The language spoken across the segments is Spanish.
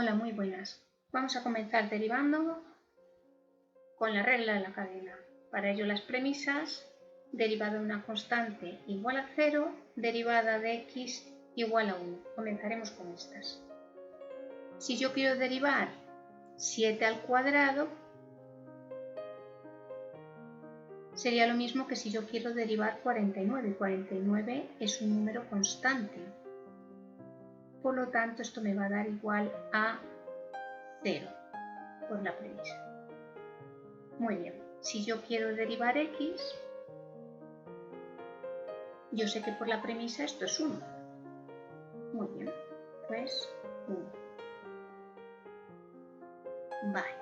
Hola, muy buenas. Vamos a comenzar derivando con la regla de la cadena. Para ello las premisas: derivada de una constante igual a 0, derivada de x igual a 1. Comenzaremos con estas. Si yo quiero derivar 7 al cuadrado, sería lo mismo que si yo quiero derivar 49. 49 es un número constante. Por lo tanto, esto me va a dar igual a 0 por la premisa. Muy bien, si yo quiero derivar x, yo sé que por la premisa esto es 1. Muy bien, pues 1. Vale.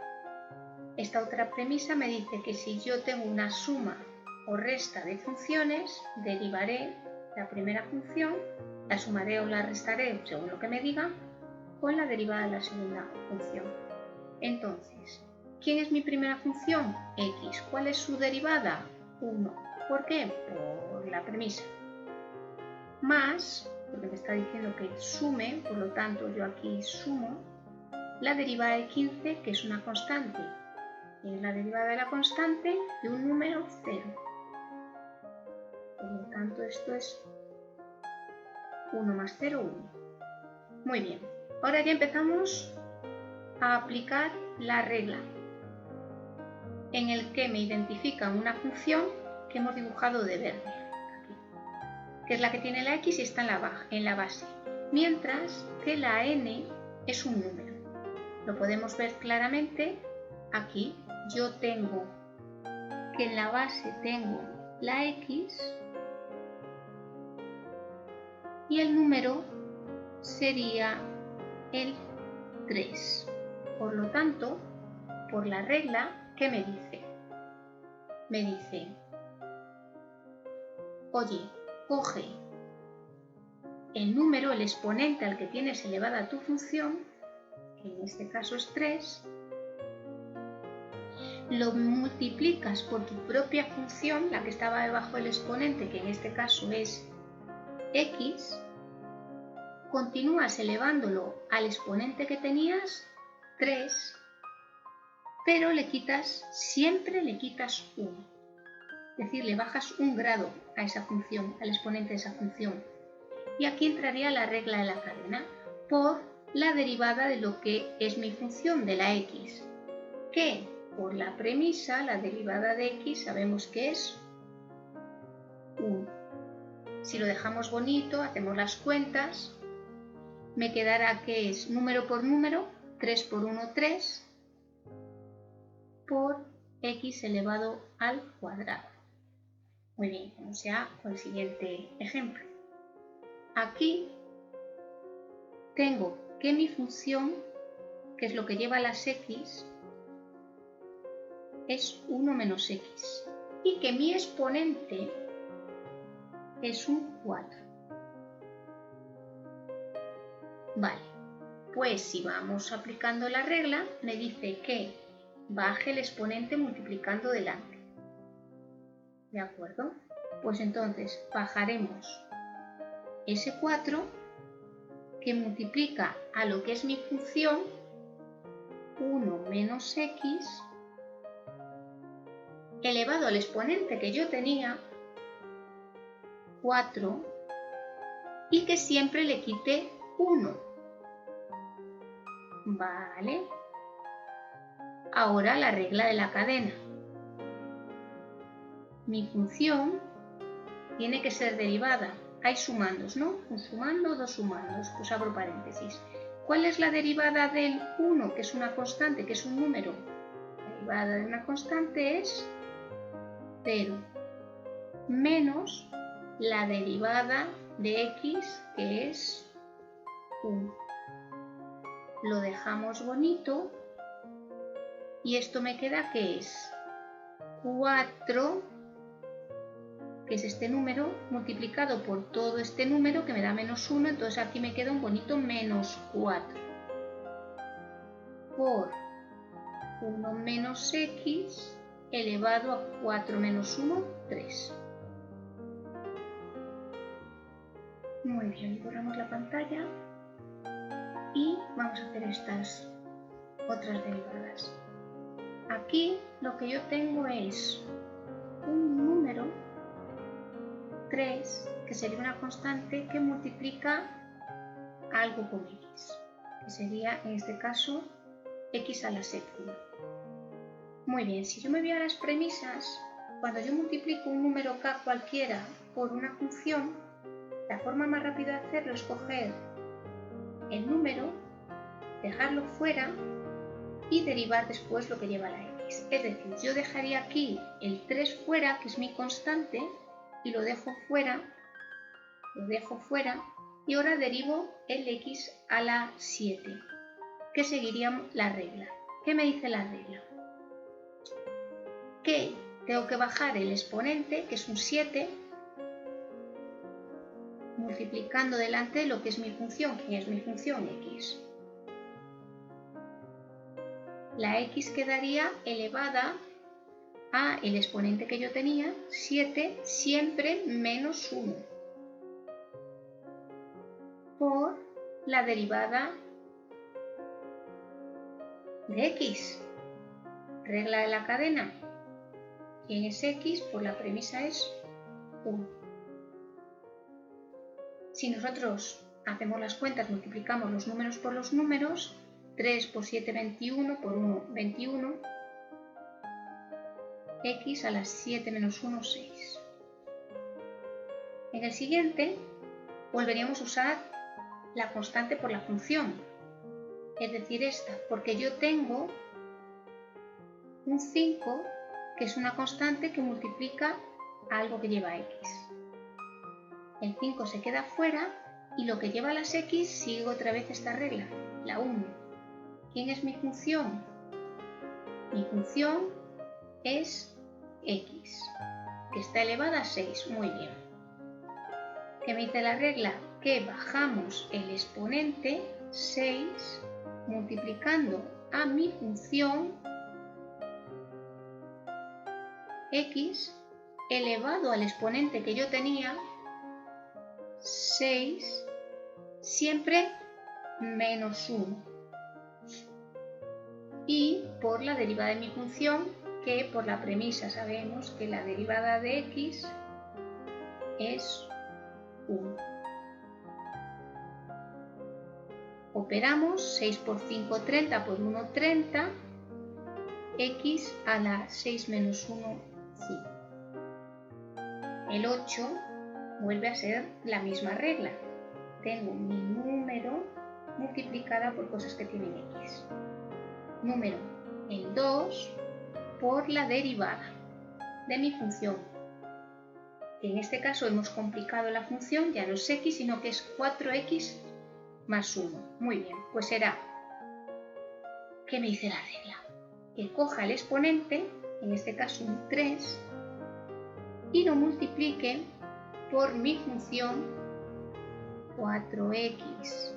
Esta otra premisa me dice que si yo tengo una suma o resta de funciones, derivaré la primera función, la sumaré o la restaré según lo que me diga, con la derivada de la segunda función. Entonces, ¿quién es mi primera función? X. ¿Cuál es su derivada? 1. ¿Por qué? Por la premisa. Más, porque me está diciendo que sume, por lo tanto yo aquí sumo, la derivada de 15, que es una constante. Y es la derivada de la constante de un número 0. Por lo tanto, esto es 1 más 0, 1. Muy bien. Ahora ya empezamos a aplicar la regla en el que me identifica una función que hemos dibujado de verde, aquí, que es la que tiene la x y está en la base, mientras que la n es un número. Lo podemos ver claramente aquí. Yo tengo que en la base tengo la x y el número sería el 3. Por lo tanto, por la regla, ¿qué me dice? Me dice, oye, coge el número, el exponente al que tienes elevada tu función, que en este caso es 3, lo multiplicas por tu propia función, la que estaba debajo del exponente, que en este caso es x, continúas elevándolo al exponente que tenías, 3, pero siempre le quitas 1. Es decir, le bajas un grado a esa función, al exponente de esa función. Y aquí entraría la regla de la cadena por la derivada de lo que es mi función de la x, que por la premisa, la derivada de x, sabemos que es 1. Si lo dejamos bonito, hacemos las cuentas, me quedará que es número por número, 3 por 1, 3, por x elevado al cuadrado. Muy bien, vamos ya con el siguiente ejemplo. Aquí tengo que mi función, que es lo que lleva las x, es 1 menos x y que mi exponente es un 4. Vale, pues si vamos aplicando la regla, me dice que baje el exponente multiplicando delante. ¿De acuerdo? Pues entonces bajaremos ese 4 que multiplica a lo que es mi función 1 menos x elevado al exponente que yo tenía, 4, y que siempre le quite 1. Vale. Ahora la regla de la cadena. Mi función tiene que ser derivada. Hay sumandos, ¿no? Un sumando, dos sumandos. Pues abro paréntesis. ¿Cuál es la derivada del 1, que es una constante, que es un número? La derivada de una constante es 0 menos la derivada de x, que es 1. Lo dejamos bonito y esto me queda que es 4, que es este número, multiplicado por todo este número que me da menos 1, entonces aquí me queda un bonito menos 4 por 1 menos x elevado a 4 menos 1, 3. Muy bien, borramos la pantalla y vamos a hacer estas otras derivadas. Aquí lo que yo tengo es un número 3, que sería una constante que multiplica algo con x, que sería en este caso x a la séptima. Muy bien, si yo me voy a las premisas, cuando yo multiplico un número k cualquiera por una función, la forma más rápida de hacerlo es coger el número, dejarlo fuera y derivar después lo que lleva la x. Es decir, yo dejaría aquí el 3 fuera, que es mi constante, y lo dejo fuera, y ahora derivo el x a la 7, que seguiría la regla. ¿Qué me dice la regla? Que tengo que bajar el exponente, que es un 7, multiplicando delante de lo que es mi función, que es mi función x. La x quedaría elevada a el exponente que yo tenía, 7, siempre menos 1, por la derivada de x. Regla de la cadena. ¿Quién es x? Pues la premisa es 1. Si nosotros hacemos las cuentas, multiplicamos los números por los números, 3 por 7, 21, por 1, 21, x a las 7 menos 1, 6. En el siguiente, volveríamos a usar la constante por la función, es decir, esta, porque yo tengo un 5, que es una constante que multiplica algo que lleva x. El 5 se queda fuera y lo que lleva las x sigue otra vez esta regla, la 1. ¿Quién es mi función? Mi función es x, que está elevada a 6. Muy bien. ¿Qué me dice la regla? Que bajamos el exponente 6 multiplicando a mi función x elevado al exponente que yo tenía, 6, siempre menos 1, y por la derivada de mi función, que por la premisa sabemos que la derivada de x es 1. Operamos 6 por 5, 30, por 1, 30, x a la 6 menos 1, 5. El 8 vuelve a ser la misma regla. Tengo mi número multiplicada por cosas que tienen x. Número, el 2, por la derivada de mi función. En este caso hemos complicado la función, ya no es x, sino que es 4x más 1. Muy bien, pues será, ¿qué me dice la regla? Que coja el exponente, en este caso un 3, y lo multiplique por mi función 4x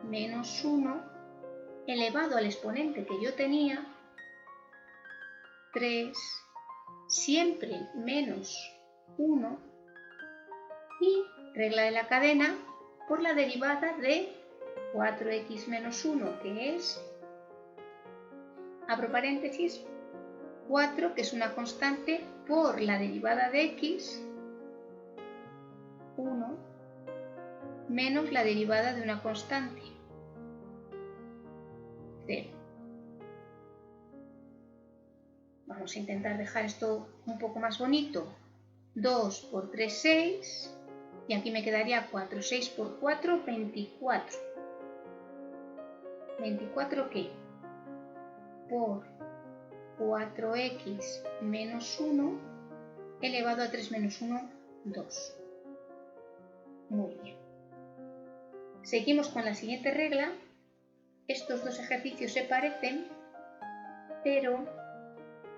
menos 1 elevado al exponente que yo tenía, 3, siempre menos 1, y regla de la cadena por la derivada de 4x menos 1, que es, abro paréntesis, 4, que es una constante, por la derivada de x, 1, menos la derivada de una constante, 0. Vamos a intentar dejar esto un poco más bonito. 2 por 3, 6, y aquí me quedaría 4. 6 por 4, 24. ¿24 qué? Por 4x menos 1 elevado a 3 menos 1, 2. Muy bien. Seguimos con la siguiente regla. Estos dos ejercicios se parecen, pero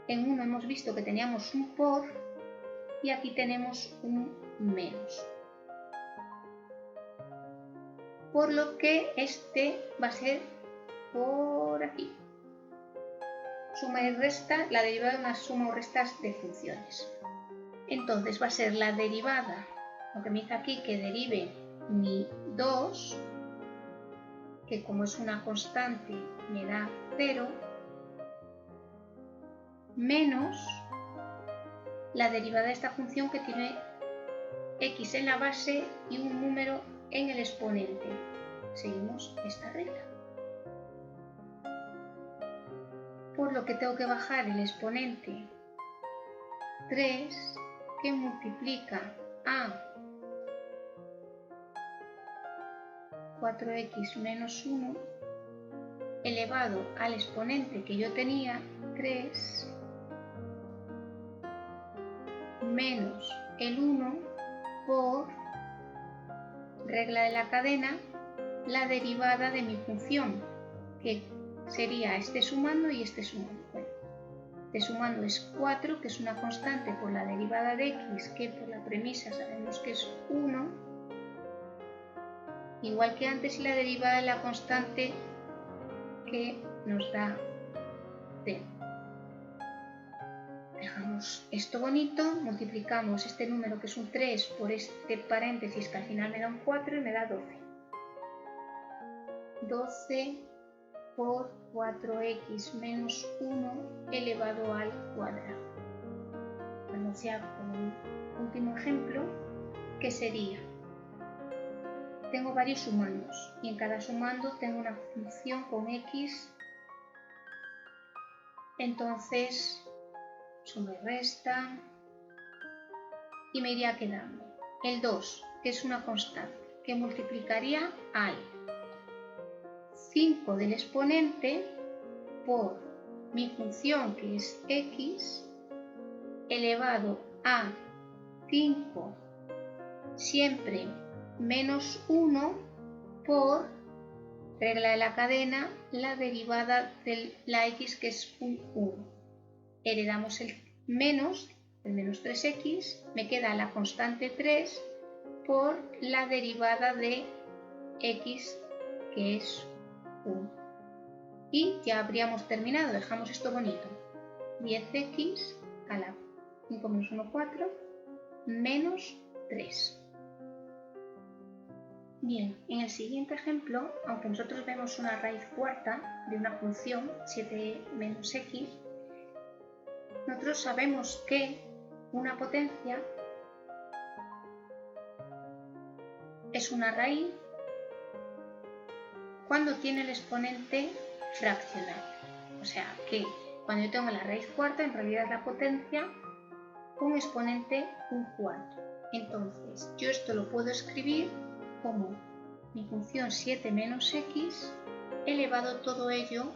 en uno hemos visto que teníamos un por y aquí tenemos un menos. Por lo que este va a ser por aquí. Suma y resta, la derivada de una suma o restas de funciones. Entonces va a ser la derivada, lo que me dice aquí que derive mi 2 que como es una constante me da 0, menos la derivada de esta función que tiene x en la base y un número en el exponente. Seguimos esta regla. Por lo que tengo que bajar el exponente 3 que multiplica a 4x menos 1 elevado al exponente que yo tenía, 3, menos el 1 por regla de la cadena, la derivada de mi función, que sería este sumando y este sumando. Bueno, este sumando es 4, que es una constante por la derivada de x, que por la premisa sabemos que es 1, igual que antes, y la derivada de la constante que nos da 0. Dejamos esto bonito, multiplicamos este número que es un 3 por este paréntesis que al final me da un 4 y me da 12. 12 por 4x menos 1 elevado al cuadrado. Vamos ya con un último ejemplo, que sería, tengo varios sumandos y en cada sumando tengo una función con x, entonces suma y resta y me iría quedando el 2, que es una constante, que multiplicaría al 5 del exponente por mi función que es x elevado a 5 siempre menos 1 por regla de la cadena, la derivada de la x que es un 1. Heredamos el menos 3x, me queda la constante 3 por la derivada de x que es 1. Y ya habríamos terminado, dejamos esto bonito. 10x a la 5 menos 1, 4, menos 3. Bien, en el siguiente ejemplo, aunque nosotros vemos una raíz cuarta de una función 7 menos x, nosotros sabemos que una potencia es una raíz cuando tiene el exponente fraccional. O sea que cuando yo tengo la raíz cuarta, en realidad es la potencia con exponente un cuarto. Entonces, yo esto lo puedo escribir como mi función 7 menos x elevado todo ello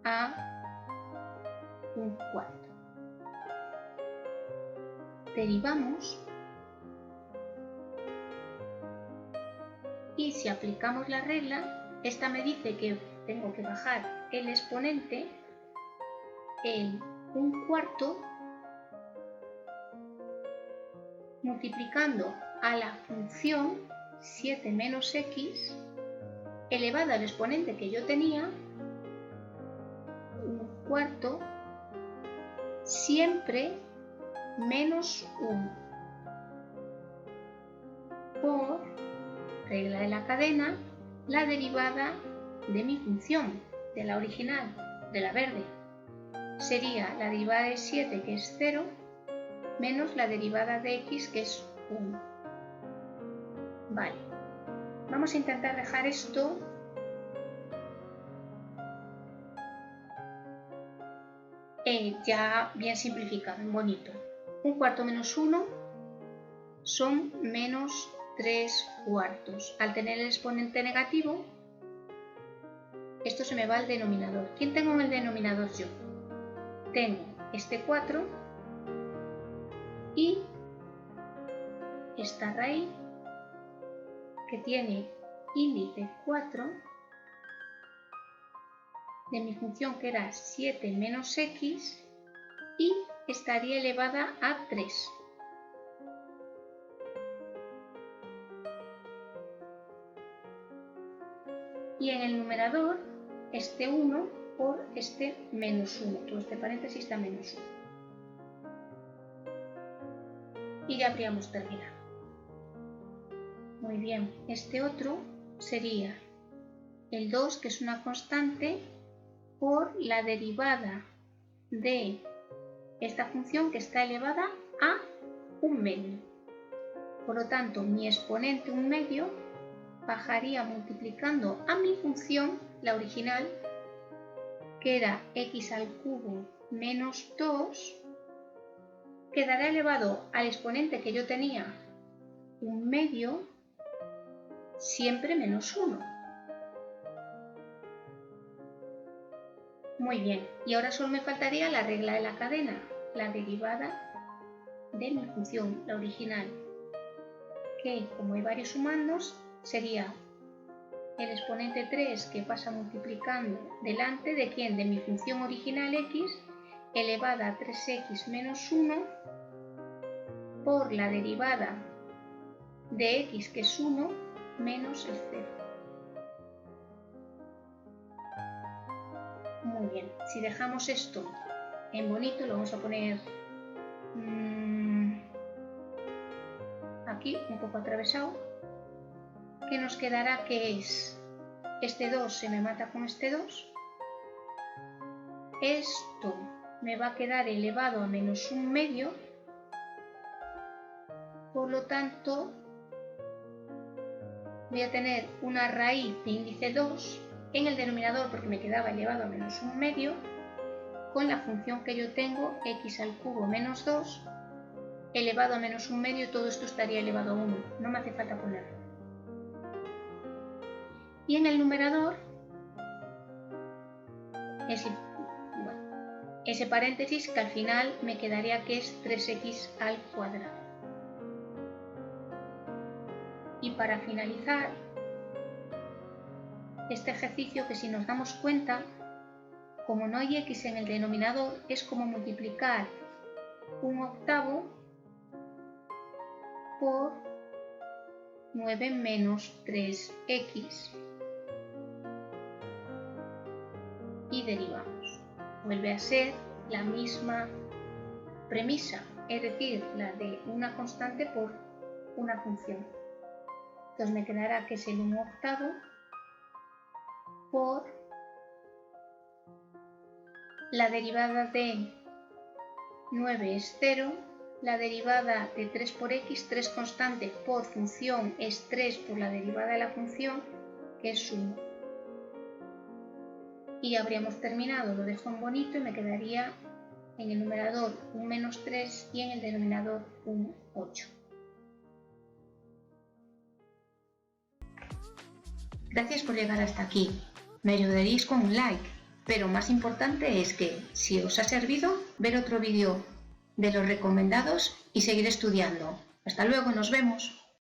a un cuarto. Derivamos y si aplicamos la regla, esta me dice que tengo que bajar el exponente el un cuarto multiplicando a la función 7 menos x elevada al exponente que yo tenía, un cuarto, siempre menos 1 por regla de la cadena, la derivada de mi función, de la original, de la verde. Sería la derivada de 7, que es 0, menos la derivada de x, que es 1. Vale, vamos a intentar dejar esto ya bien simplificado, bonito. Un cuarto menos 1 son menos 3 cuartos. Al tener el exponente negativo, esto se me va al denominador. ¿Quién tengo en el denominador yo? Tengo este 4 y esta raíz que tiene índice 4 de mi función que era 7 menos x y estaría elevada a 3. Y en el numerador este 1 por este menos 1, todo este paréntesis está menos 1. Y ya habríamos terminado. Muy bien, este otro sería el 2, que es una constante, por la derivada de esta función que está elevada a 1/2. Por lo tanto, mi exponente 1/2 bajaría multiplicando a mi función, la original, que era x² menos 2, quedará elevado al exponente que yo tenía, 1/2, siempre menos 1. Muy bien, y ahora solo me faltaría la regla de la cadena, la derivada de mi función, la original, que como hay varios sumandos, sería el exponente 3 que pasa multiplicando delante de ¿quién? De mi función original x, elevada a 3x menos 1 por la derivada de x, que es 1, menos el 0. Muy bien, si dejamos esto en bonito, lo vamos a poner aquí, un poco atravesado, que nos quedará que es este 2 se me mata con este 2, esto me va a quedar elevado a menos 1/2, por lo tanto voy a tener una raíz de índice 2 en el denominador porque me quedaba elevado a menos 1/2, con la función que yo tengo, x² menos 2, elevado a menos 1/2, todo esto estaría elevado a 1, no me hace falta ponerlo. Y en el numerador, ese paréntesis que al final me quedaría que es 3x². Y para finalizar este ejercicio, que si nos damos cuenta, como no hay x en el denominador, es como multiplicar 1/8 por 9 menos 3x y derivamos. Vuelve a ser la misma premisa, es decir, la de una constante por una función. Entonces me quedará que es el 1/8 por la derivada de 9 es 0, la derivada de 3 por x, 3 constante por función es 3 por la derivada de la función, que es 1. Y habríamos terminado, lo dejo en bonito y me quedaría en el numerador un menos 3 y en el denominador un 8. Gracias por llegar hasta aquí. Me ayudaréis con un like, pero más importante es que, si os ha servido, ver otro vídeo de los recomendados y seguir estudiando. Hasta luego, nos vemos.